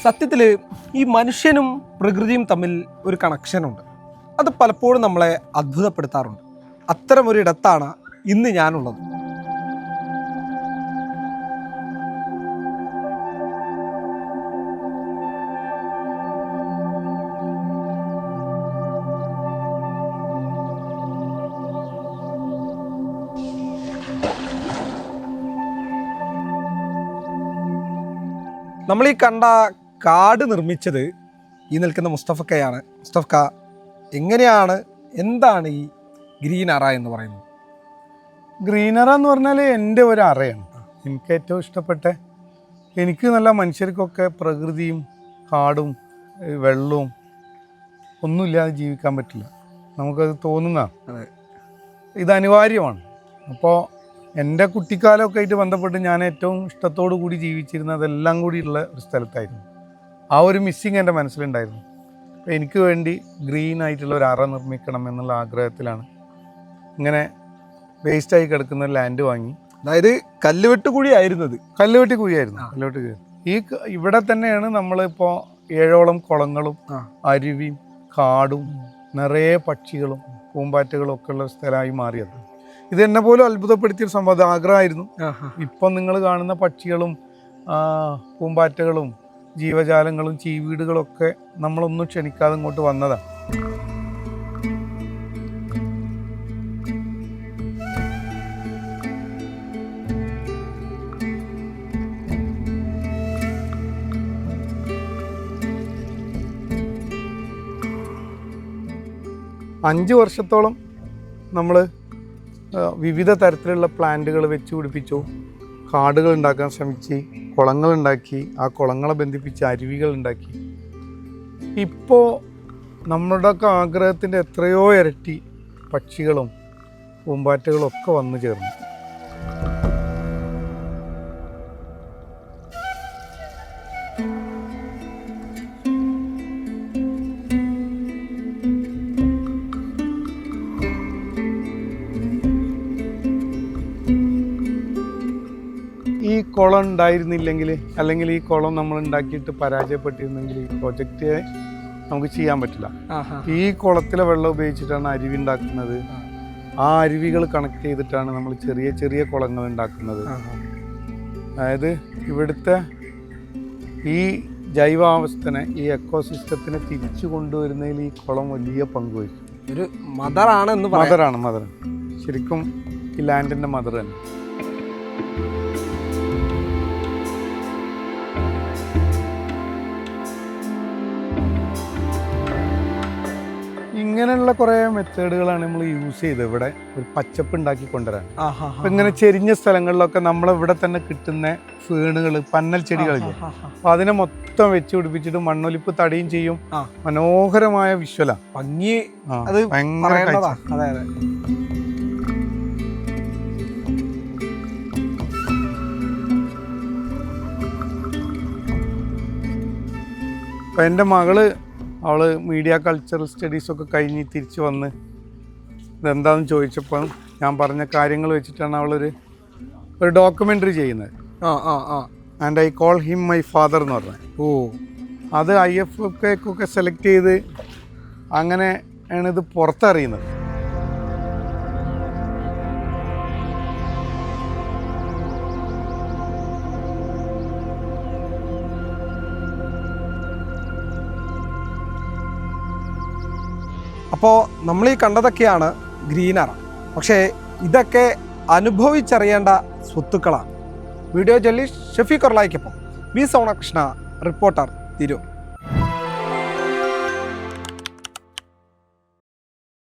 സത്യത്തിൽ ഈ മനുഷ്യനും പ്രകൃതിയും തമ്മിൽ ഒരു കണക്ഷനുണ്ട്. അത് പലപ്പോഴും നമ്മളെ അത്ഭുതപ്പെടുത്താറുണ്ട്. അത്തരമൊരിടത്താണ് ഇന്ന് ഞാനുള്ളത്. നമ്മൾ ഈ കണ്ട കാട് നിർമ്മിച്ചത് ഈ നിൽക്കുന്ന മുസ്തഫക്കയാണ്. മുസ്തഫക്ക, എങ്ങനെയാണ്, എന്താണ് ഈ ഗ്രീൻ അറ എന്ന് പറയുന്നത്? ഗ്രീൻ അറ എന്ന് പറഞ്ഞാൽ എൻ്റെ ഒരു അറയാണ്. എനിക്ക് ഏറ്റവും ഇഷ്ടപ്പെട്ട, എനിക്ക് നല്ല മനുഷ്യർക്കൊക്കെ പ്രകൃതിയും കാടും വെള്ളവും ഒന്നുമില്ലാതെ ജീവിക്കാൻ പറ്റില്ല. നമുക്കത് തോന്നുന്നതാണ്. ഇത് അനിവാര്യമാണ്. അപ്പോൾ എൻ്റെ കുട്ടിക്കാലമൊക്കെ ആയിട്ട് ബന്ധപ്പെട്ട് ഞാൻ ഏറ്റവും ഇഷ്ടത്തോടു കൂടി ജീവിച്ചിരുന്നതെല്ലാം കൂടിയുള്ള ഒരു സ്ഥലത്തായിരുന്നു. ആ ഒരു മിസ്സിങ് എൻ്റെ മനസ്സിലുണ്ടായിരുന്നു. അപ്പോൾ എനിക്ക് വേണ്ടി ഗ്രീൻ ആയിട്ടുള്ള ഒരു അറ നിർമ്മിക്കണം എന്നുള്ള ആഗ്രഹത്തിലാണ് ഇങ്ങനെ വേസ്റ്റായി കിടക്കുന്ന ലാൻഡ് വാങ്ങി. അതായത് കല്ലുവെട്ട് കുഴിയായിരുന്നത്. കല്ലുവെട്ടി കുഴി. ഈ ഇവിടെ തന്നെയാണ് നമ്മളിപ്പോൾ 7ഓളം കുളങ്ങളും അരുവിയും കാടും നിറയെ പക്ഷികളും പൂമ്പാറ്റകളും ഒക്കെ ഉള്ള സ്ഥലമായി മാറിയത്. ഇത് എന്നെ പോലും അത്ഭുതപ്പെടുത്തിയൊരു സംഭവം, ആഗ്രഹമായിരുന്നു. ഇപ്പം നിങ്ങൾ കാണുന്ന പക്ഷികളും പൂമ്പാറ്റകളും ജീവജാലങ്ങളും ചീവീടുകളൊക്കെ നമ്മളൊന്നും ക്ഷണിക്കാതെ ഇങ്ങോട്ട് വന്നതാണ്. അഞ്ച് വർഷത്തോളം നമ്മൾ വിവിധ തരത്തിലുള്ള പ്ലാന്റുകൾ വെച്ച് പിടിപ്പിച്ചു, കാടുകൾ ഉണ്ടാക്കാൻ ശ്രമിച്ച്, കുളങ്ങളുണ്ടാക്കി, ആ കുളങ്ങളെ ബന്ധിപ്പിച്ച് അരുവികൾ ഉണ്ടാക്കി. ഇപ്പോൾ നമ്മുടെയൊക്കെ ആഗ്രഹത്തിൻ്റെ എത്രയോ ഇരട്ടി പക്ഷികളും പൂമ്പാറ്റകളും ഒക്കെ വന്നു ചേർന്നു. ഈ കുളം ഉണ്ടായിരുന്നില്ലെങ്കിൽ, അല്ലെങ്കിൽ ഈ കുളം നമ്മൾ ഉണ്ടാക്കിയിട്ട് പരാജയപ്പെട്ടിരുന്നെങ്കിൽ ഈ പ്രോജക്റ്റ് നമുക്ക് ചെയ്യാൻ പറ്റില്ല. ഈ കുളത്തിലെ വെള്ളം ഉപയോഗിച്ചിട്ടാണ് അരുവി ഉണ്ടാക്കുന്നത്. ആ അരുവികൾ കണക്ട് ചെയ്തിട്ടാണ് നമ്മൾ ചെറിയ ചെറിയ കുളങ്ങൾ ഉണ്ടാക്കുന്നത്. അതായത് ഇവിടുത്തെ ഈ ജൈവാവസ്ഥനെ, ഈ എക്കോസിസ്റ്റത്തിനെ തിരിച്ചു കൊണ്ടുവരുന്നതിൽ ഈ കുളം വലിയ പങ്ക് വഹിക്കും. ഒരു മദറാണ്. മദർ ശരിക്കും ഈ ലാൻഡിൻ്റെ മദർ തന്നെ. ഇങ്ങനെയുള്ള കുറേ മെത്തേഡുകളാണ് നമ്മൾ യൂസ് ചെയ്തത് ഇവിടെ ഒരു പച്ചപ്പ് ഉണ്ടാക്കി കൊണ്ടുവരാൻ. അപ്പം ഇങ്ങനെ ചെരിഞ്ഞ സ്ഥലങ്ങളിലൊക്കെ നമ്മളിവിടെ തന്നെ കിട്ടുന്ന ഫേണുകൾ, പന്നൽ ചെടികളില്ലേ, അപ്പം അതിനെ മൊത്തം വെച്ച് പിടിപ്പിച്ചിട്ട് മണ്ണൊലിപ്പ് തടയും ചെയ്യും. മനോഹരമായ വിഷ്വല, ഭംഗി. അത് ഭയങ്കര. അപ്പം എൻ്റെ മകള്, അവൾ മീഡിയ കൾച്ചറൽ സ്റ്റഡീസൊക്കെ കഴിഞ്ഞ് തിരിച്ച് വന്ന് ഇതെന്താണെന്ന് ചോദിച്ചപ്പോൾ ഞാൻ പറഞ്ഞ കാര്യങ്ങൾ വെച്ചിട്ടാണ് അവളൊരു ഡോക്യുമെൻ്ററി ചെയ്യുന്നത്. And I call him my father എന്ന് പറഞ്ഞത്. അത് IFFK സെലക്ട് ചെയ്ത് അങ്ങനെ ആണ് ഇത് പുറത്തറിയുന്നത്. അപ്പോൾ നമ്മൾ ഈ കണ്ടതൊക്കെയാണ് ഗ്രീൻ അറ. പക്ഷേ ഇതൊക്കെ അനുഭവിച്ചറിയേണ്ട സ്വത്തുക്കളാണ്. വീഡിയോ ജേർണലിസ്റ്റ് ഷഫീഖ് ഒർലായിക്കൊപ്പം വി സോണകൃഷ്ണ, റിപ്പോർട്ടർ, തിരൂർ.